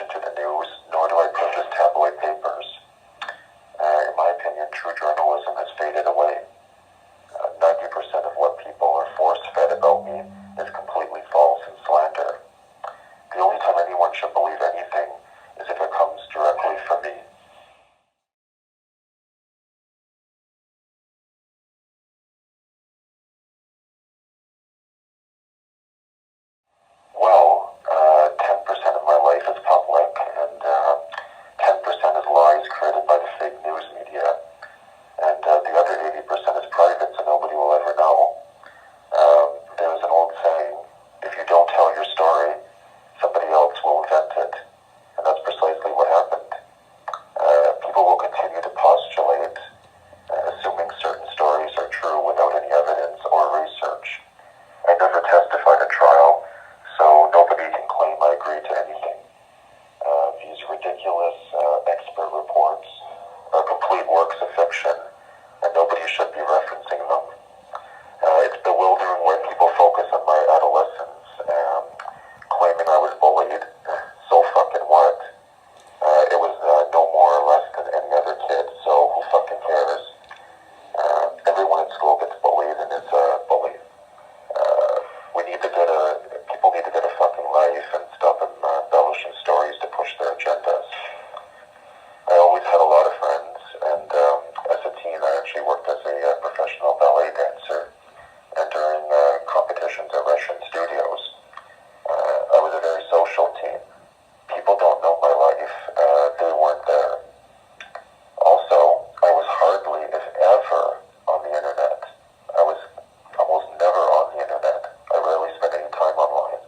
attention to the news, nor do I purchase tabloid papers. In my opinion, true journalism has faded away. 90% of what people are force-fed about me is completely false and slander. The only time anyone should believe anything is if it comes directly from me. Well, 10% of my life is public, and 10% is lies created by the fake news media, and the other 80% is private, so nobody will ever know. There's an old saying, if you don't tell your story, somebody else will invent it, and that's precisely what happened. People will continue to postulate, assuming certain stories are true without any evidence or research. I never testified at trial, so nobody can claim I agree to anything. These ridiculous expert reports are complete works of fiction, and nobody should be referencing them. It's bewildering when people focus on my adolescence, claiming I was bullied. So fucking what? It was no more or less than any other kid, so who fucking cares? Everyone in school gets bullied and is a bully. People need to get a fucking life and stop embellishing stories to push their agendas. I always had a lot of friends, and as a teen I actually worked as a professional ballet dancer, and during competitions at Russian studios, I was a very social teen. People don't know my life, they weren't there. Also, I was hardly, if ever, on the internet. I was almost never on the internet. I rarely spent any time online.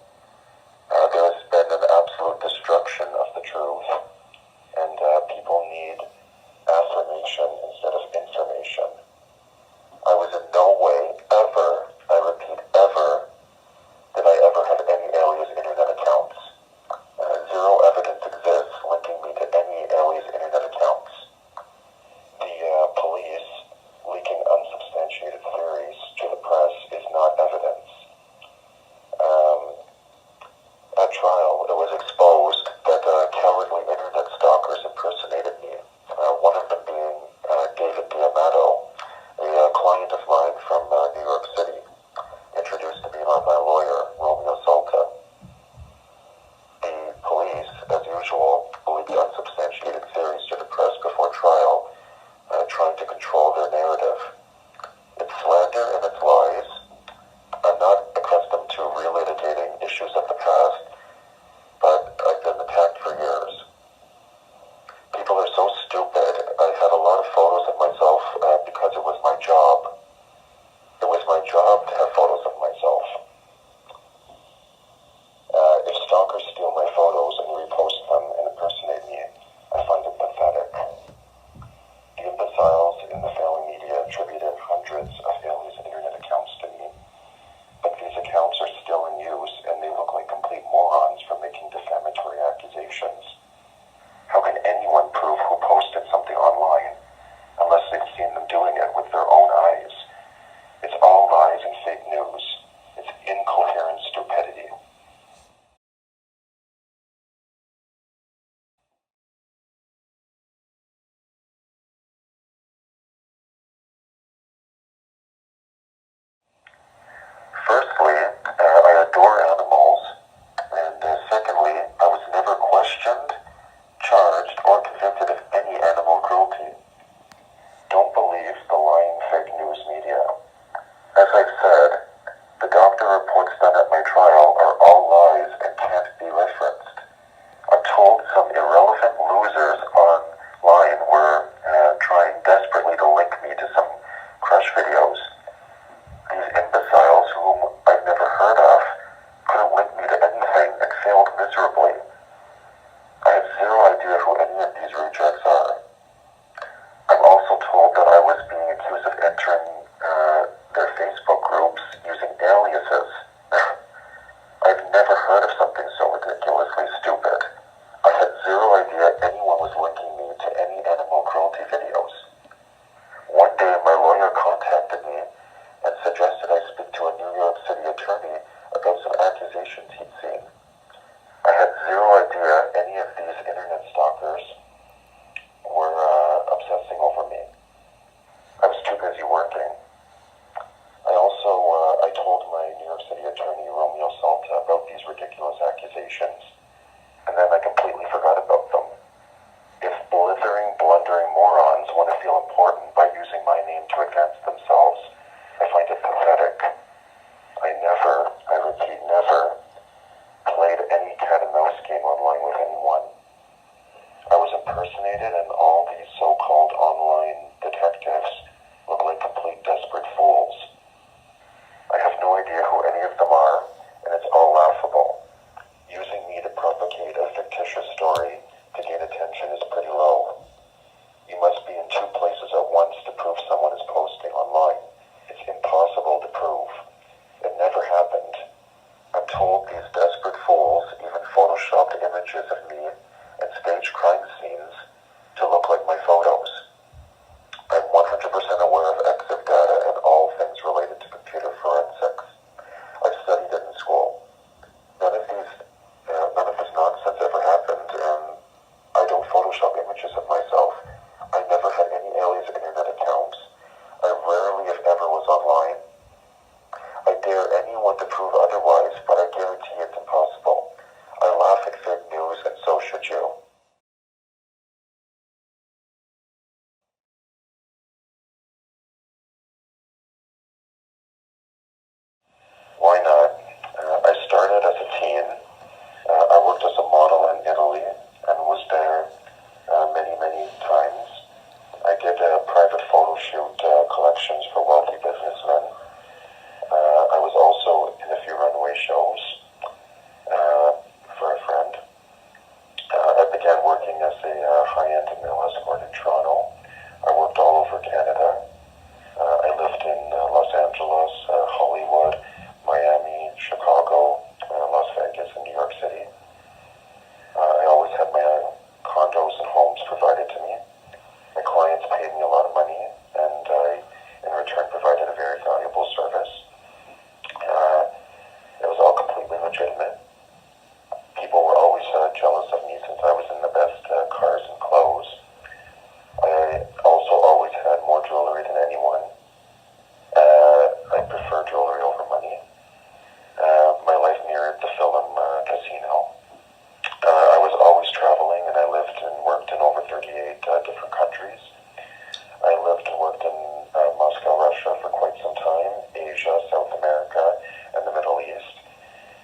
There has been an absolute destruction of the truth, and people need affirmation instead of information. I was in no way, ever, I repeat, ever, did I ever have any alias internet accounts. Zero evidence exists linking me to any alias internet accounts. The police leaking unsubstantiated theories to the press is not evidence. At trial, it was exposed that cowardly internet stalkers impersonated me, one of them being David D'Amato, a client of mine from New York City, introduced to me by my lawyer, Romeo Salta. The police, as usual, leaked unsubstantiated theories to the press before trial, trying to control their narrative. It's slander and it's lies. I'm not accustomed to relitigating issues of the past, but I've been attacked for years. People are so stupid. I had a lot of photos of myself because it was my job. It was my job to have photos of myself. If stalkers steal my photos and repost them and impersonate me, I find it pathetic. The imbeciles in the failing media attributed hundreds of alias internet accounts to me, but these accounts are still in use and they look like complete morons for making defamatory accusations. How can anyone prove who posted something online unless they've seen them doing it with their own eyes? It's all lies and fake news. It's incoherent stupidity. Firstly, I adore animals, and secondly, I was never questioned, charged, or convicted of any animal cruelty. Don't believe the lying fake news media. As I've said, the doctor reports done at my trial are all lies and can't be referenced. I'm told some irrelevant losers online were trying desperately to link me to some crush videos. These imbeciles, whom I've never heard of, couldn't link me to anything and failed miserably. I have zero idea who any of these rejects are. I'm also told that I was being accused of entering their Facebook groups using aliases. I've never heard of something so ridiculously stupid. I had zero of these internet stalkers were obsessing over me. I was too busy working. I told my New York City attorney, Romeo Salta, about these ridiculous accusations, and then I completely forgot about them. If blundering morons want to feel important by using my name to advance themselves, I find it pathetic. I repeat, never played any cat and mouse game online with anyone. I was impersonated, and all these so-called online detectives look like complete desperate fools. I have no idea who any of them are, and it's all laughable. Using me to propagate a fictitious story to gain attention is pretty low. You must be in two places at once to prove someone is posting online. It's impossible to prove. It never happened. I'm told these desperate fools even photoshopped images of me and staged crime scenes to look like my photos. I'm 100% aware of EXIF data and all things related to computer forensics. I studied it in school. None of this nonsense ever happened, and I don't Photoshop images of myself. I never had any alias internet accounts. I rarely, if ever, was online. I dare anyone to prove otherwise, but I guarantee it's impossible. I laugh at fake news, and so should you. Why not? I started as a teen. I worked as a model in Italy and was there many times. I did private photo shoot collections for wealthy businessmen. I was also in a few runway shows for a friend. I began working as a high-end male escort in Toronto. I worked all over Canada. I lived in Los Angeles, Hollywood, Miami, Chicago, Las Vegas, and New York City. I always had my own condos and homes provided to me. My clients paid me a lot of money, and I, in return, provided a very valuable service. It was all completely legitimate. People were always jealous of me since I was in the best cars and clothes. I also always had more jewelry than anyone. I prefer jewelry over money. My life mirrored the film Casino. I was always traveling, and I lived and worked in over 38 different countries. I lived and worked in Moscow, Russia for quite some time, Asia, South America, and the Middle East.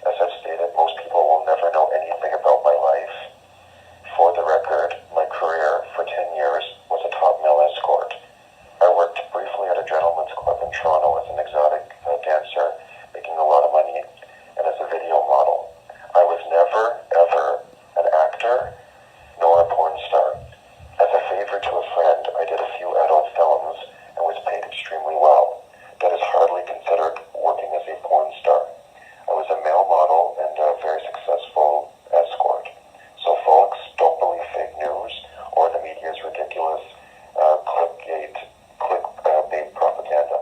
As I've stated, most people will never know anything about my life. For the record, my career for 10 years was a top male escort. I worked briefly at a gentleman's club in Toronto as an exotic dancer, making a lot of money, and as a video model. I was never, ever an actor, nor a porn star. As a favor to a friend, I did a few adult films and was paid extremely well. That is hardly considered working as a porn star. I was a male model and a very successful escort. So folks, don't believe fake news or the media's ridiculous clickbait propaganda.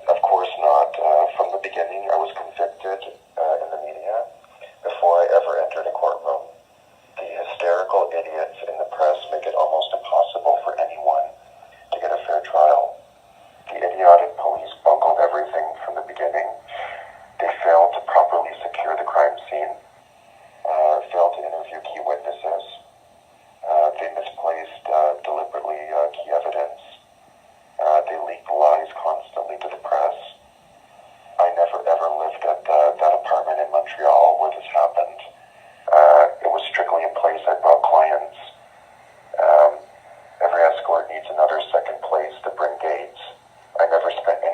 Of course not. From the beginning, I was convicted in the media before I ever entered a courtroom. The hysterical idiots in the press make it almost impossible for anyone to get a fair trial. The idiotic police bungled everything from the beginning. They failed to properly secure the crime scene, failed to interview key witnesses. They misplaced deliberately key evidence. They leaked lies constantly to the press. I never ever lived at that apartment in Montreal where this happened. It was strictly in place. I brought clients. Every escort needs another second place to bring gates. I never spent any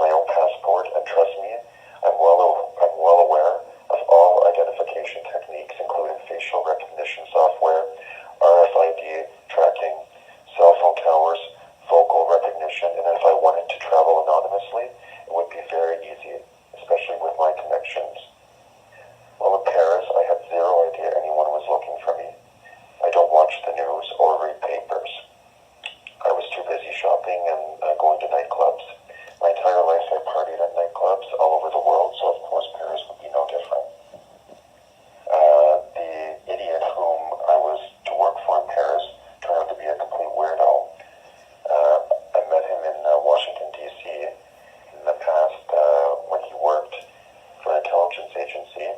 my own passport, and trust me, I'm well aware of all identification techniques, including facial recognition software, RFID tracking, cell phone towers, vocal recognition, and if I wanted to travel anonymously, it would be very easy, especially with my connections. While in Paris, I had zero idea anyone was looking for me. I don't watch the news or read papers. I was too busy shopping and going to nightclubs. My entire life I partied at nightclubs all over the world, so of course Paris would be no different. The idiot whom I was to work for in Paris turned out to be a complete weirdo. I met him in Washington, D.C. in the past when he worked for an intelligence agency.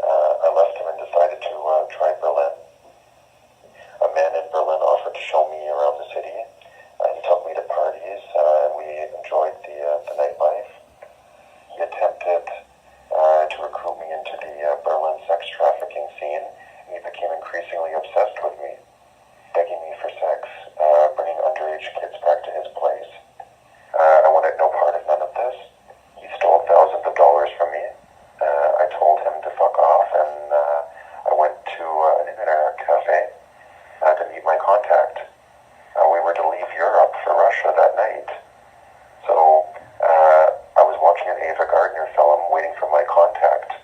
I left him and decided to try Berlin. A man in Berlin offered to show me around the city. He took me to parties, and we enjoyed the nightlife. He attempted to recruit me into the Berlin sex trafficking scene, and he became increasingly obsessed with me, begging me for sex, bringing underage kids back to his place. I wanted no part of none of this. He stole thousands of dollars from me. I told him to fuck off, and I went to an internet café to meet my contact. We were to leave Europe for Russia that night. So I was watching an Ava Gardner film, waiting for my contact,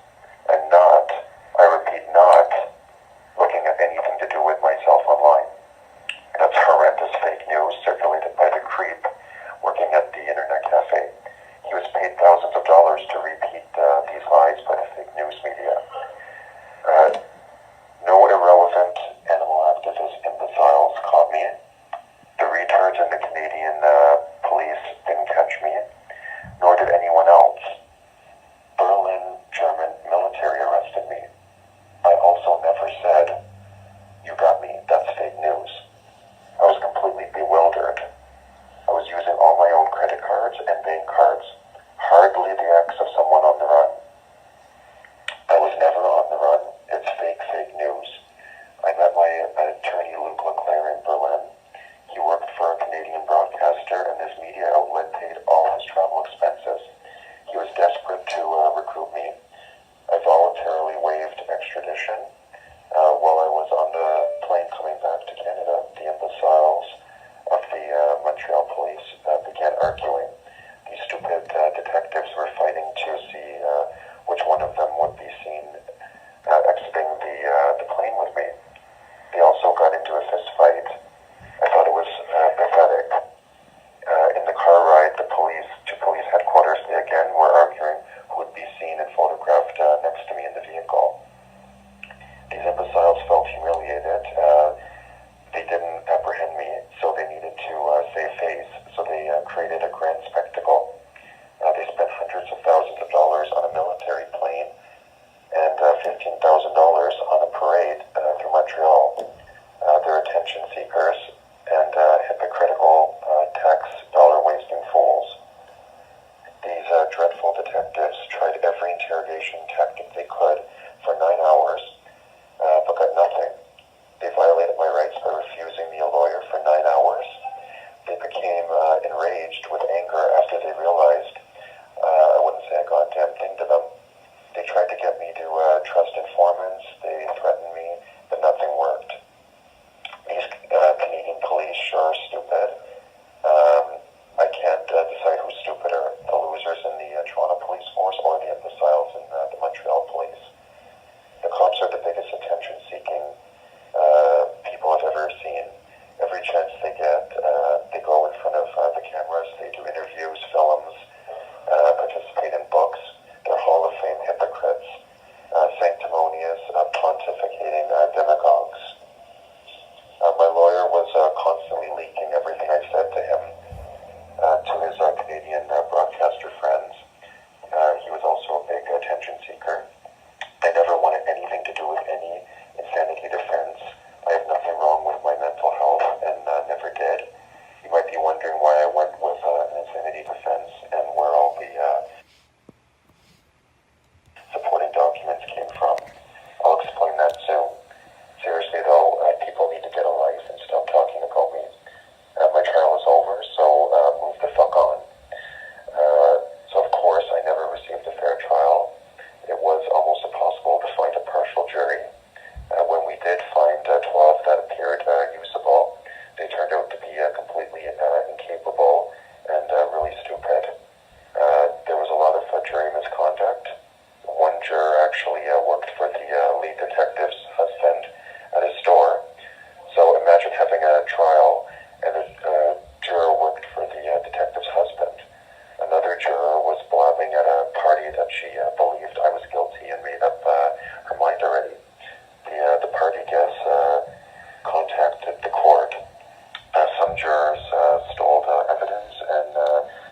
and not, I repeat, not looking at anything to do with myself online. That's horrendous fake news circulated by the creep working at the internet cafe. He was paid thousands of dollars to repeat these lies by the fake news media. No irrelevant animal activist imbeciles caught me. The retards in the Canadian police didn't catch me, nor did anyone else. Berlin German military arrested me. I also never said, "You got me, that's fake news." I was completely bewildered. I was using all my own credit cards and bank cards, hardly the acts of someone on the run. I was never on the run. It's fake news. I met my attorney Luka in Berlin. He worked for a Canadian broadcaster, and this media outlet paid all his travel expenses. He was desperate to recruit me. I voluntarily waived extradition. While I was on the plane coming back to Canada, the imbeciles of the Montreal police began arguing. These stupid detectives were fighting to see which one of them would be seen she believed I was guilty and made up her mind already. The party guests contacted the court. Some jurors stole evidence, and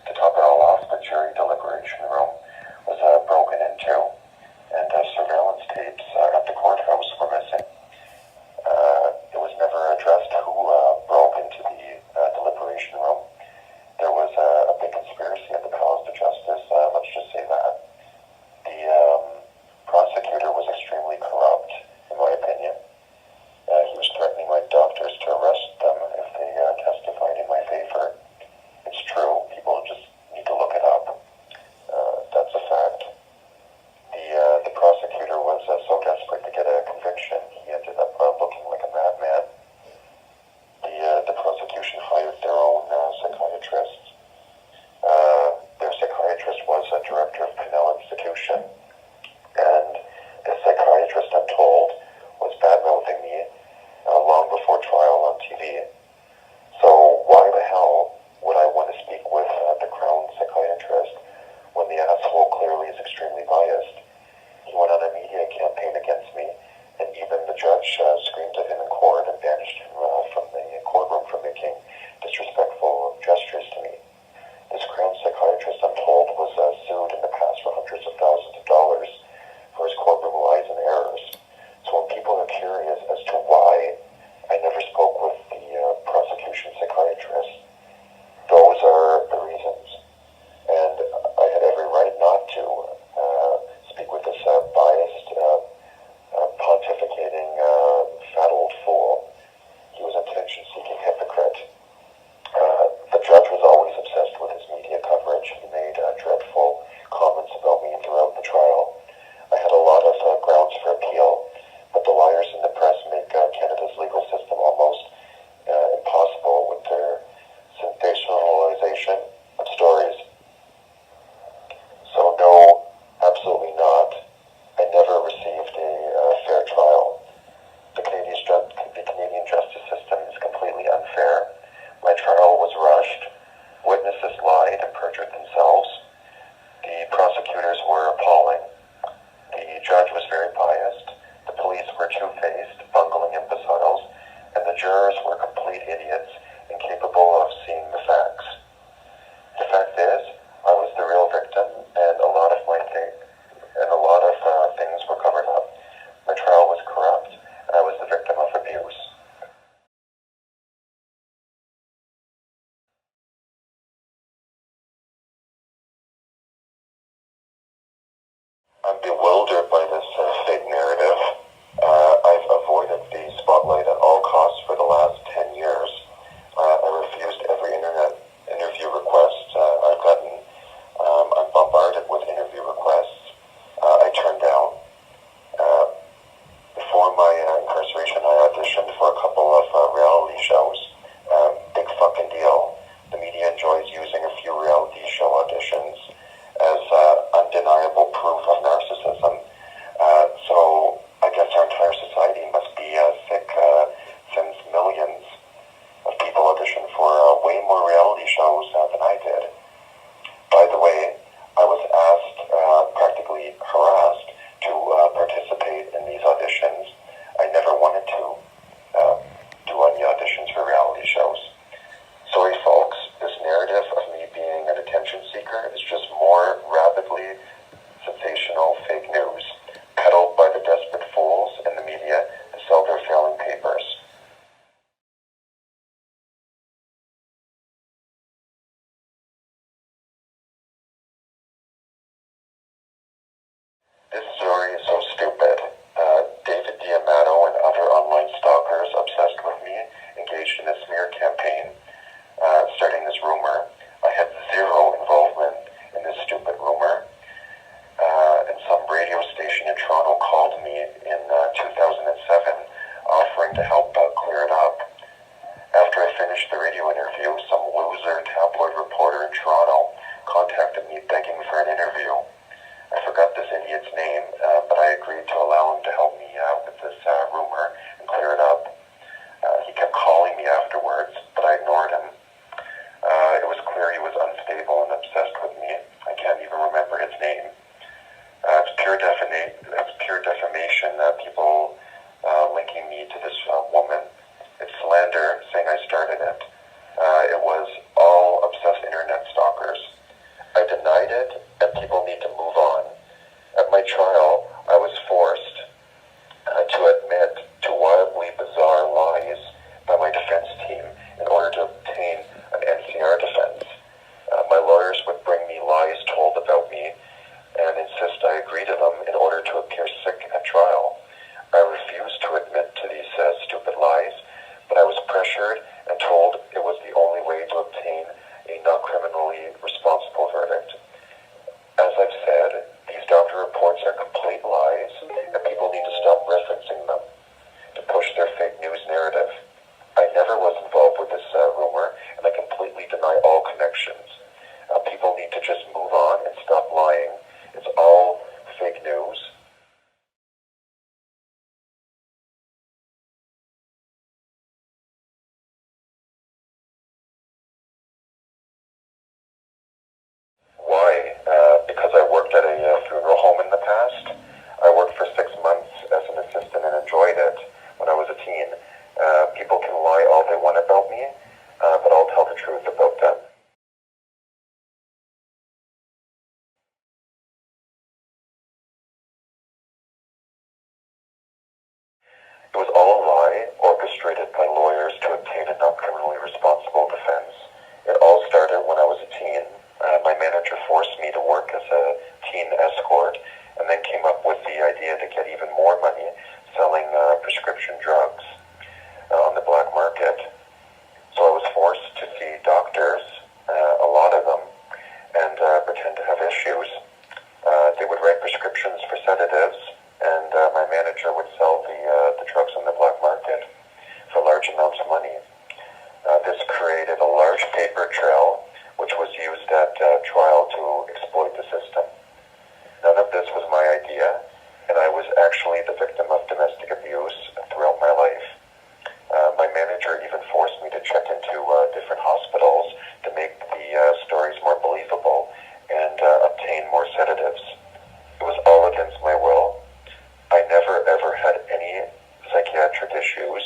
to top it all off, the jury deliberation room was broken into, and surveillance tapes at the courthouse were missing. It was never addressed who broke into the deliberation room. There was a big conspiracy at the Palace of Justice, let's just say that. The prosecutor was extremely corrupt, in my opinion. He was threatening my doctors to arrest them if they testified in my favor. It's true. People just need to look it up. That's a fact. The prosecutor was so desperate to get a conviction, he ended up looking like a madman. The prosecution hired their own psychiatrist. Their psychiatrist was a director of Pinell Institution, and this psychiatrist, I'm told, was bad-mouthing me long before trial on TV. So why the hell would I want to speak with the Crown psychiatrist when the asshole clearly is extremely biased? He went on a media campaign against me, and even the judge screamed at him in court and banished him from the courtroom for making disrespectful gestures to me. This Crown psychiatrist, I'm told, was sued in the past for hundreds of thousands of dollars for his courtroom lies and errors. So when people are curious as to why I never spoke with the prosecution psychiatrist, those are the reasons. And I had every right not to speak with this biased, pontificating, fat old fool. He was an attention-seeking hypocrite. The judge was always obsessed with his media coverage. He made dreadful comments about me throughout the trial. I had a lot of grounds for appeal, but the liars in the press make Canada's legal system almost impossible with their sensationalization of stories. So no, absolutely not. I never received a fair trial. The Canadian justice system is completely unfair. My trial was rushed. Witnesses lied and perjured themselves. The prosecutors were appalling. The judge was very biased. The police were two-faced, bungling imbeciles, and the jurors were complete idiots, incapable of seeing the facts. The fact is, I was the real victim, and a lot of things were covered up. My trial was corrupt, and I was the victim of abuse. I'm bewildered by this fake narrative. I've avoided the spotlight at all costs for the last 10 years. I refused every internet interview request I've gotten. I'm bombarded with interview requests I turned down. Before my incarceration, I auditioned for a couple of reality shows. Big fucking deal. The media enjoys using a few reality show auditions as undeniable proof of narcissism. So I guess our entire society must be sick since millions of people auditioned for way more reality shows than I did. By the way, I was asked, practically harassed, to participate in these auditions. I never wanted to do any auditions for reality shows. Sorry folks, this narrative of me being an attention seeker is just more rapidly sensational fake news, peddled by the desperate fools in the media to sell their failing papers. This story is so stupid. David Diamato and other online stalkers obsessed with me engaged in a smear campaign, starting this rumor. I had zero involvement in this stupid rumor. And some radio station in Toronto called me in 2007 offering to help clear it up. After I finished the radio interview, some loser tabloid reporter in Toronto contacted me begging for an interview. I forgot this idiot's name, but I agreed to allow him to help me out with this rumor and clear it up. He kept calling me afterwards, but I ignored him. It was clear he was unstable and obsessed with me. I can't even remember his name. apprehended and people need to move on. At my trial, I was forced to admit to wildly bizarre lies by my defense team in order to obtain an NCR defense. My lawyers would bring me lies told about me and insist I agree to them in order to appear sick at trial. I refused to admit to these stupid lies, but I was pressured and told it was the only way to obtain a not criminally responsible verdict. As I've said, these doctor reports are complete lies, and people need to stop referencing them to push their fake news narrative. I never was involved with this rumor, and I completely deny all connections. People need to just move on and stop lying. It's all fake news. Why? Because I worked at a funeral home in the past. I worked for 6 months as an assistant and enjoyed it when I was a teen. People can lie all they want about me, but I'll tell the truth about them. It was all a lie, orchestrated by lawyers to obtain a not criminally responsible defense. It all started when I was a teen. My manager forced me to work as a teen escort and then came up with the idea to get even more money selling prescription drugs on the black market. So I was forced to see doctors, a lot of them, and pretend to have issues. They would write prescriptions for sedatives, and my manager would sell the drugs on the black market for large amounts of money. This created a large paper trail, which was used at trial to exploit the system. None of this was my idea, and I was actually the victim of domestic abuse throughout my life. My manager even forced me to check into different hospitals to make the stories more believable and obtain more sedatives. It was all against my will. I never ever had any psychiatric issues.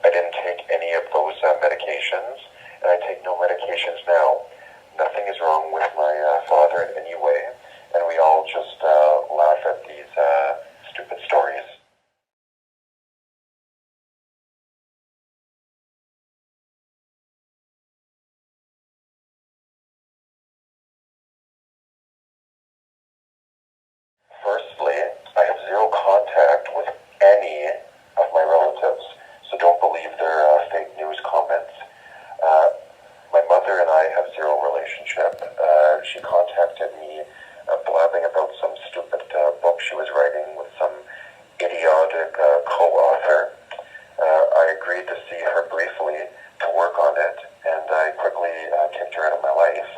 I didn't take any of those medications, and I take no medications now. Nothing is wrong with my father in any way, and we all just laugh at these stupid stories. Firstly, I have zero contact with any of my relatives, so don't believe their fake news comments. My mother and I have zero relationship. She contacted me blabbing about some stupid book she was writing with some idiotic co-author. I agreed to see her briefly to work on it, and I quickly kicked her out of my life.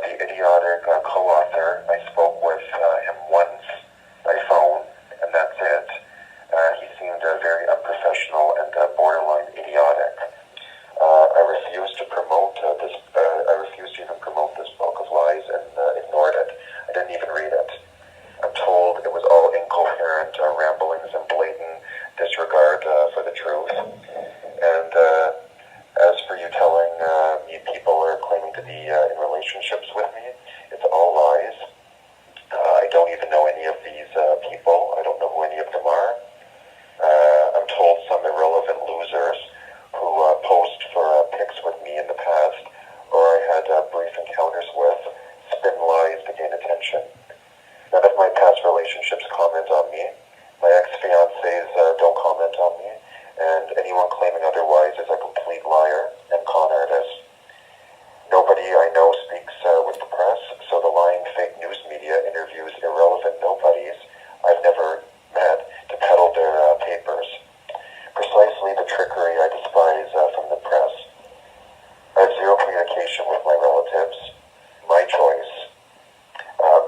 The idiotic co-author, I spoke with him once by phone, and that's it. He seemed very unprofessional and borderline idiotic. I refused to promote this. I refused to even promote this book of lies and ignored it. I didn't even read it. I'm told it was all incoherent ramblings and blatant disregard for the truth. And as for you telling me people are claiming to be in relationships with me, it's all lies. I don't even know any of these people. I don't know who any of them are. I'm told some irrelevant losers who posed for pics with me in the past, or I had brief encounters with, spin lies to gain attention. None of my past relationships comment on me. My ex-fiancés don't comment on me, and anyone claiming otherwise is a complete liar and con artist. Nobody I know speaks with the press, so the lying fake news media interviews irrelevant nobodies I've never met to peddle their papers. Precisely the trickery I despise from the press. I have zero communication with my relatives. My choice.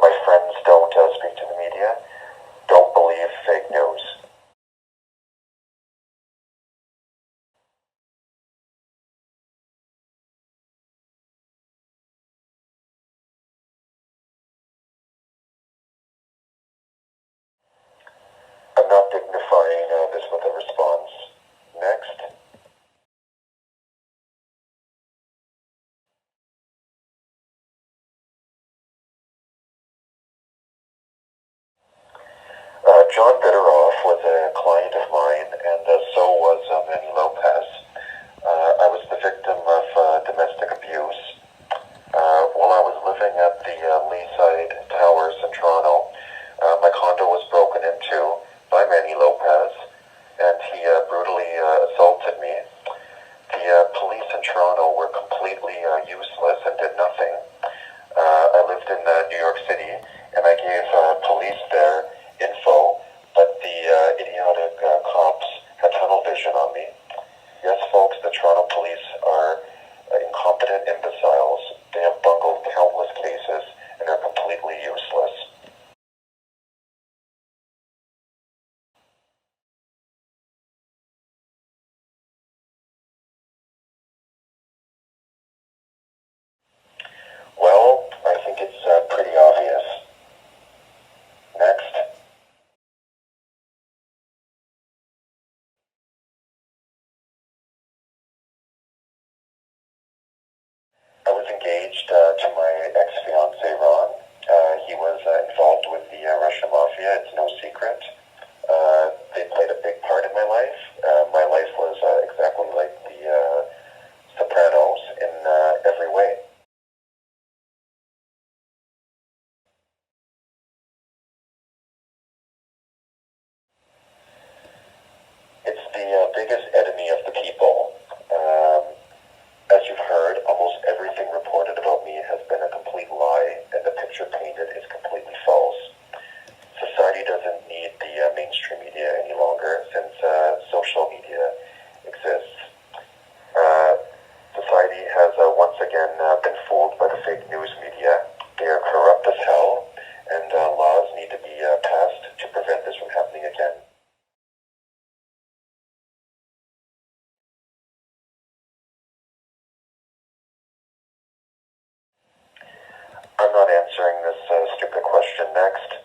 My friends don't speak to the media. Don't believe fake news. I'm not dignifying this with a response. Next. John Bitteroff was a client of mine, and so was Manny Lopez. I was the victim of domestic abuse. While I was living at the Leaside Towers in Toronto, my condo was broken into by Manny Lopez, and he brutally assaulted me. The police in Toronto were completely useless and did nothing. I lived in New York City, and I gave police there info, but the idiotic cops had tunnel vision on me. Yes, folks, the Toronto police are incompetent imbeciles. They have bungled countless cases and are completely useless. Well, I think it's pretty obvious. Next. I was engaged to my ex-fiancé, Ron. He was involved with the Russian mafia. It's no secret. They played a big part in my life. My life was exactly like the Sopranos in every way. It's the biggest enemy of the people. As you've heard, almost everything reported about me has been a complete lie, and the picture painted is completely false. Society doesn't need the mainstream media any longer since social media exists. Society has once again been fooled by the fake news media. They are corrupt as hell, and laws need to be passed to prevent this from happening again. I'm not answering this stupid question. Next.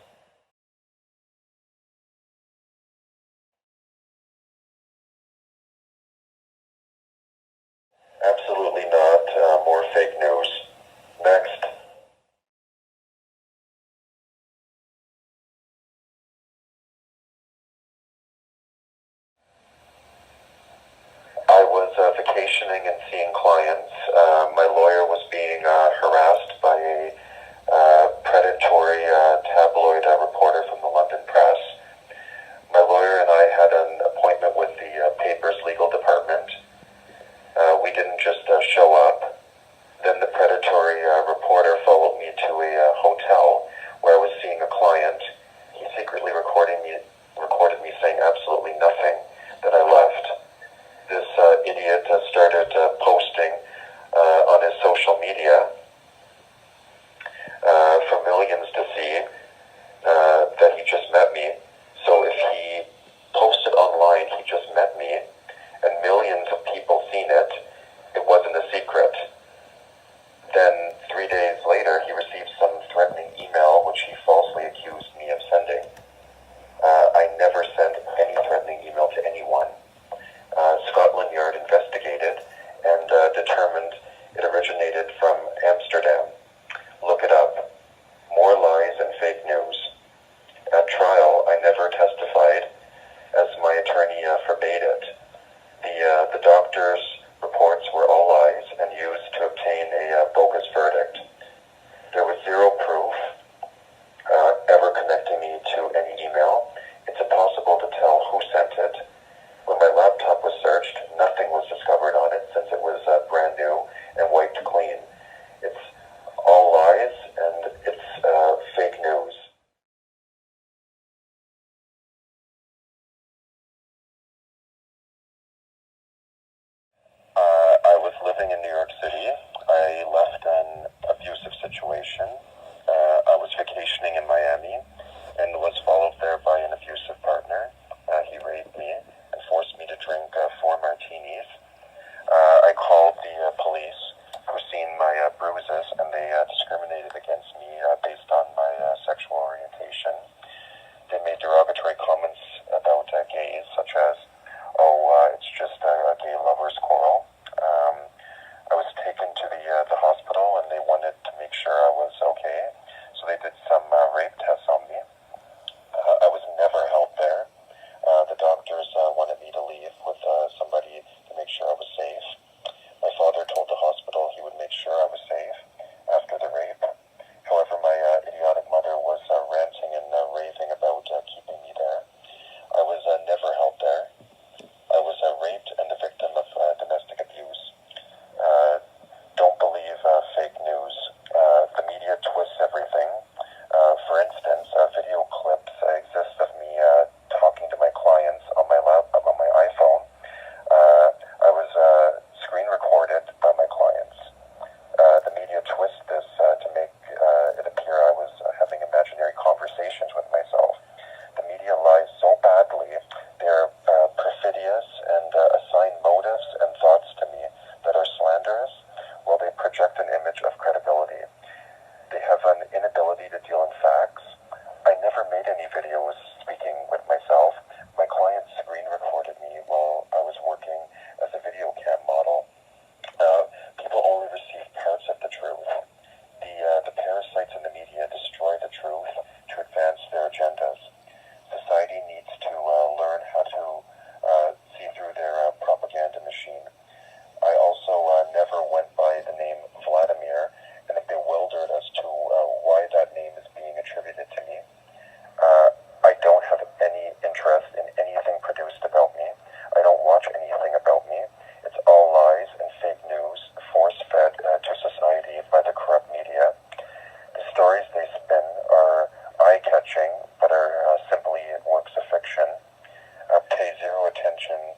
Absolutely not. More fake news. Next. I was vacationing and seeing clients. My lawyer was being harassed by a predatory tabloid attention